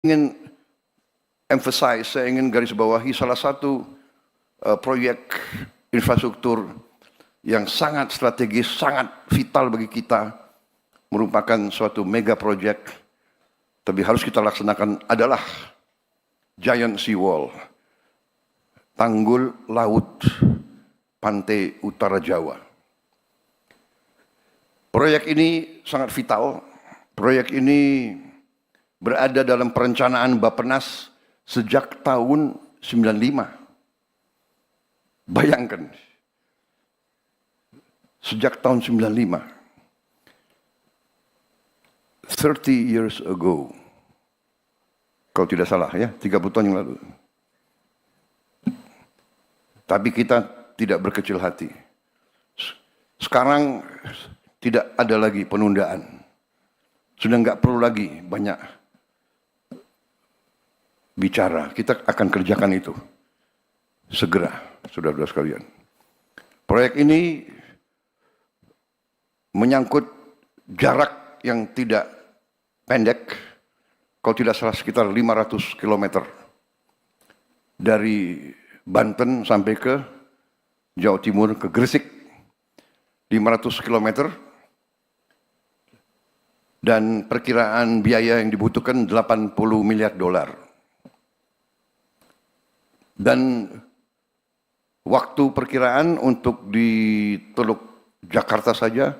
ingin saya ingin garis bawahi salah satu proyek infrastruktur yang sangat strategis, sangat vital bagi kita, merupakan suatu mega project, tapi harus kita laksanakan adalah Giant Sea Wall, tanggul laut pantai utara Jawa. Proyek ini sangat vital. Proyek ini berada dalam perencanaan Bappenas sejak tahun 95. Bayangkan, sejak tahun 95, 30 years ago, kalau tidak salah ya, 30 tahun yang lalu. Tapi kita tidak berkecil hati. Sekarang tidak ada lagi penundaan. Sudah nggak perlu lagi banyak bicara. Kita akan kerjakan itu segera, saudara-saudara sekalian. Proyek ini menyangkut jarak yang tidak pendek, kalau tidak salah sekitar 500 km dari Banten sampai ke Jawa Timur, ke Gresik, 500 km, dan perkiraan biaya yang dibutuhkan 80 miliar dolar. Dan waktu perkiraan untuk di Teluk Jakarta saja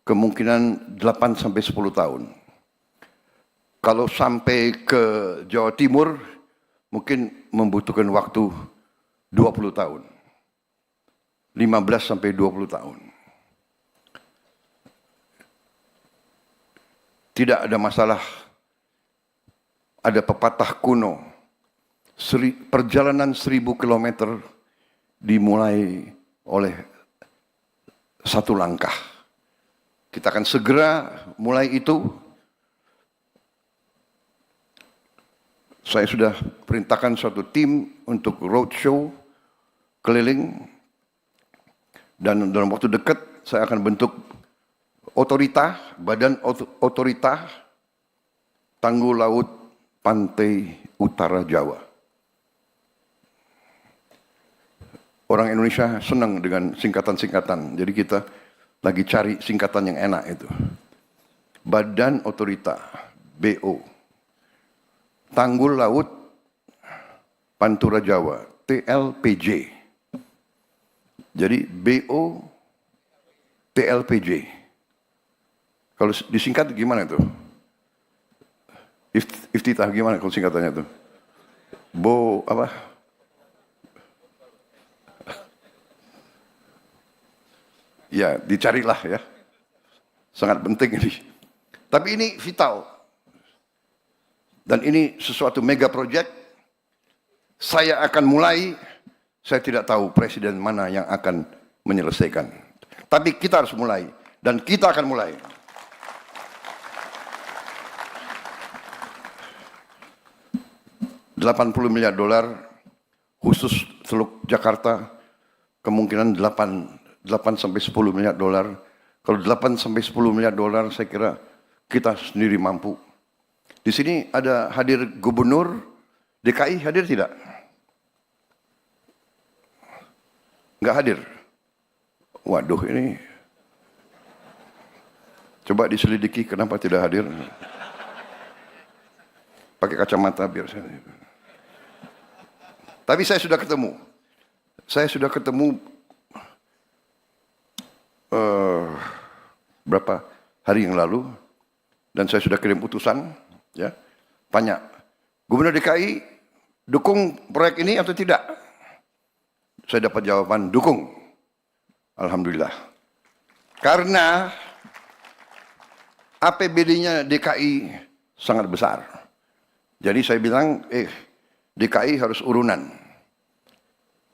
kemungkinan 8 sampai 10 tahun. Kalau sampai ke Jawa Timur mungkin membutuhkan waktu 20 tahun. 15 sampai 20 tahun. Tidak ada masalah. Ada pepatah kuno, perjalanan 1000 kilometer dimulai oleh satu langkah. Kita akan segera mulai itu. Saya sudah perintahkan suatu tim untuk roadshow keliling, dan dalam waktu dekat saya akan bentuk badan otorita tanggul laut pantai utara Jawa. Orang Indonesia senang dengan singkatan-singkatan, jadi kita lagi cari singkatan yang enak itu. Badan Otorita, BO. Tanggul Laut Pantura Jawa, TLPJ. Jadi BO TLPJ. Kalau disingkat gimana itu? Iftitah gimana kalau singkatannya itu? Apa? Ya, dicarilah ya. Sangat penting ini. Tapi ini vital. Dan ini sesuatu mega project. Saya akan mulai, saya tidak tahu presiden mana yang akan menyelesaikan. Tapi kita harus mulai. Dan kita akan mulai. $80 miliar khusus Teluk Jakarta, kemungkinan 8 sampai 10 miliar dolar. Kalau 8 sampai 10 miliar dolar saya kira kita sendiri mampu. Di sini ada hadir Gubernur DKI, hadir tidak? Enggak hadir. Waduh, ini coba diselidiki kenapa tidak hadir. Pakai kacamata biar saya. Tapi saya sudah ketemu. Saya sudah ketemu berapa hari yang lalu, dan saya sudah kirim utusan, ya, tanya, Gubernur DKI dukung proyek ini atau tidak? Saya dapat jawaban dukung. Alhamdulillah. Karena APBD-nya DKI sangat besar. Jadi saya bilang, DKI harus urunan.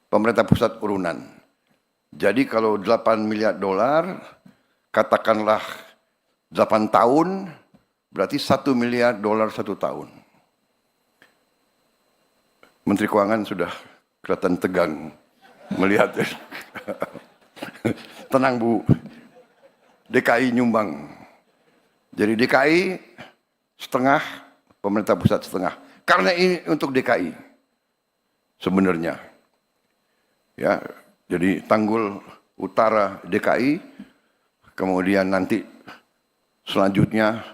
Pemerintah pusat urunan. Jadi kalau 8 miliar dolar, katakanlah 8 tahun, berarti 1 miliar dolar 1 tahun. Menteri Keuangan sudah kelihatan tegang melihat. Tenang Bu, DKI nyumbang. Jadi DKI setengah pemerintah pusat setengah. Karena ini untuk DKI sebenarnya. Ya, jadi Tanggul Utara DKI, kemudian nanti selanjutnya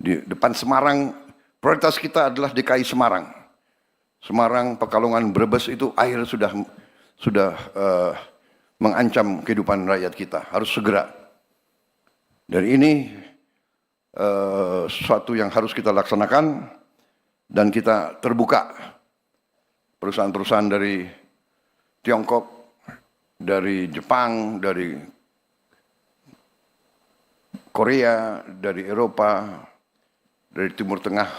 di depan Semarang, prioritas kita adalah DKI Semarang. Semarang, Pekalongan, Brebes itu air sudah mengancam kehidupan rakyat kita, harus segera. Dan ini sesuatu yang harus kita laksanakan dan kita terbuka. Perusahaan-perusahaan dari Tiongkok, dari Jepang, dari Korea, dari Eropa, dari Timur Tengah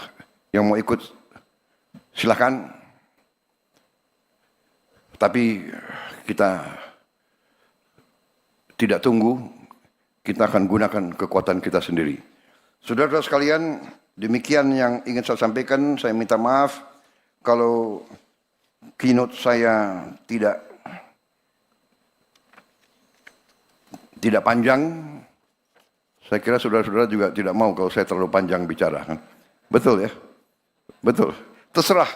yang mau ikut silakan. Tapi kita tidak tunggu, kita akan gunakan kekuatan kita sendiri. Saudara-saudara sekalian, demikian yang ingin saya sampaikan. Saya minta maaf kalau keynote saya tidak panjang. Saya kira saudara-saudara juga tidak mau kalau saya terlalu panjang bicara. Kan? Betul ya? Betul. Terserah.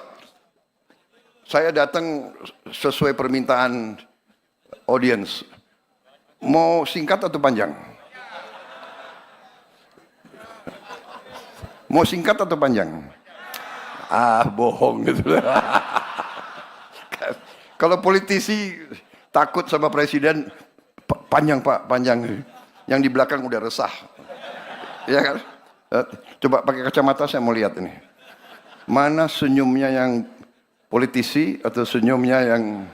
Saya datang sesuai permintaan audiens. Mau singkat atau panjang? Mau singkat atau panjang? Bohong gitu. Kalau politisi takut sama presiden, panjang Pak, panjang. Yang di belakang udah resah. Ya kan? Coba pakai kacamata saya mau lihat ini. Mana senyumnya yang politisi atau senyumnya yang...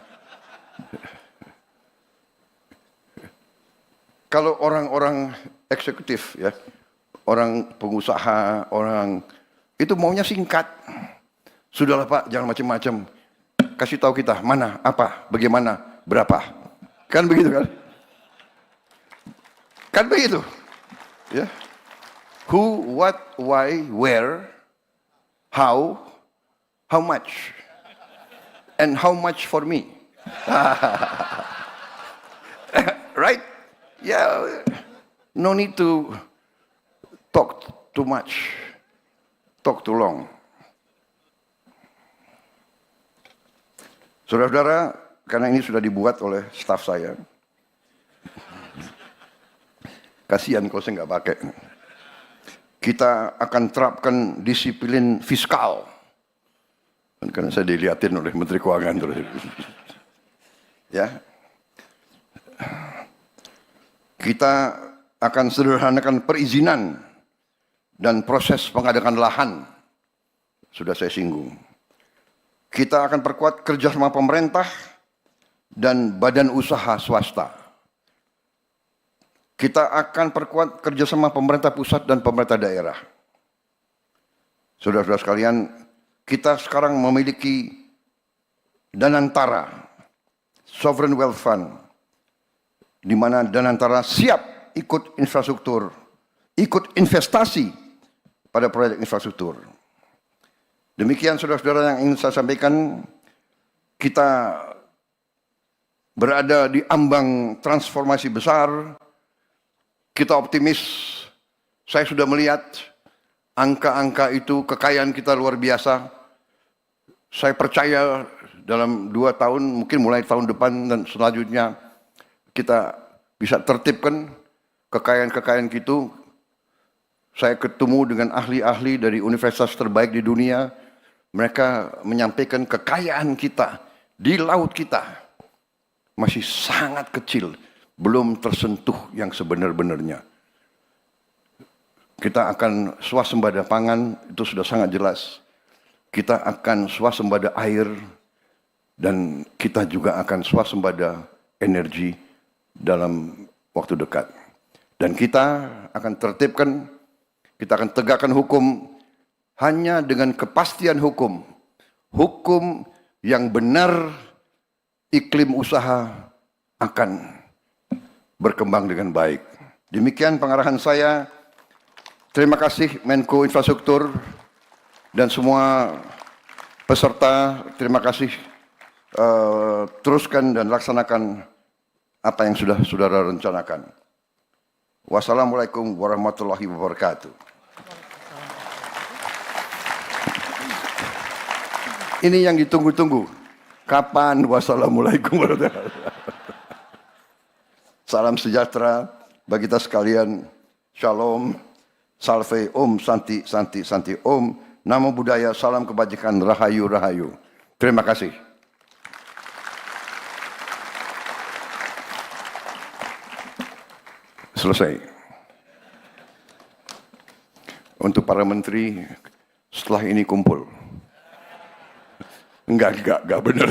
Kalau orang-orang eksekutif ya, orang pengusaha, orang itu maunya singkat. Sudahlah Pak, jangan macam-macam. Kasih tahu kita mana, apa, bagaimana, berapa. Kan begitu kan? Kan begitu. Ya. Who, what, why, where, how much, and how much for me. Right? Yeah, no need to talk too much, talk too long. Saudara-saudara, karena ini sudah dibuat oleh staf saya, kasihan kalau saya nggak pakai. Kita akan terapkan disiplin fiskal. Karena saya dilihatin oleh Menteri Keuangan terus. Ya. Kita akan sederhanakan perizinan dan proses pengadaan lahan. Sudah saya singgung. Kita akan perkuat kerjasama pemerintah dan badan usaha swasta. Kita akan perkuat kerjasama pemerintah pusat dan pemerintah daerah. Saudara-saudara sekalian, kita sekarang memiliki Danantara, Sovereign Wealth Fund, di mana Danantara siap ikut infrastruktur, ikut investasi pada proyek infrastruktur. Demikian saudara-saudara yang ingin saya sampaikan, kita berada di ambang transformasi besar, kita optimis, saya sudah melihat angka-angka itu, kekayaan kita luar biasa. Saya percaya dalam 2 tahun, mungkin mulai tahun depan dan selanjutnya, kita bisa tertibkan kekayaan-kekayaan itu. Saya ketemu dengan ahli-ahli dari universitas terbaik di dunia. Mereka menyampaikan kekayaan kita di laut kita masih sangat kecil, belum tersentuh yang sebenar-benarnya. Kita akan swasembada pangan, itu sudah sangat jelas. Kita akan swasembada air, dan kita juga akan swasembada energi dalam waktu dekat. Dan kita akan tertibkan, kita akan tegakkan hukum hanya dengan kepastian hukum. Hukum yang benar, iklim usaha akan berkembang dengan baik. Demikian pengarahan saya. Terima kasih Menko Infrastruktur dan semua peserta. Terima kasih. Teruskan dan laksanakan apa yang sudah saudara rencanakan. Wassalamualaikum warahmatullahi wabarakatuh. Ini yang ditunggu-tunggu. Kapan? Wassalamualaikum warahmatullahi wabarakatuh. Salam sejahtera bagi kita sekalian. Shalom, salve, om, santi, santi, santi, om. Namo Buddhaya, salam kebajikan, rahayu, rahayu. Terima kasih. Selesai. Untuk para menteri, setelah ini kumpul. Enggak benar.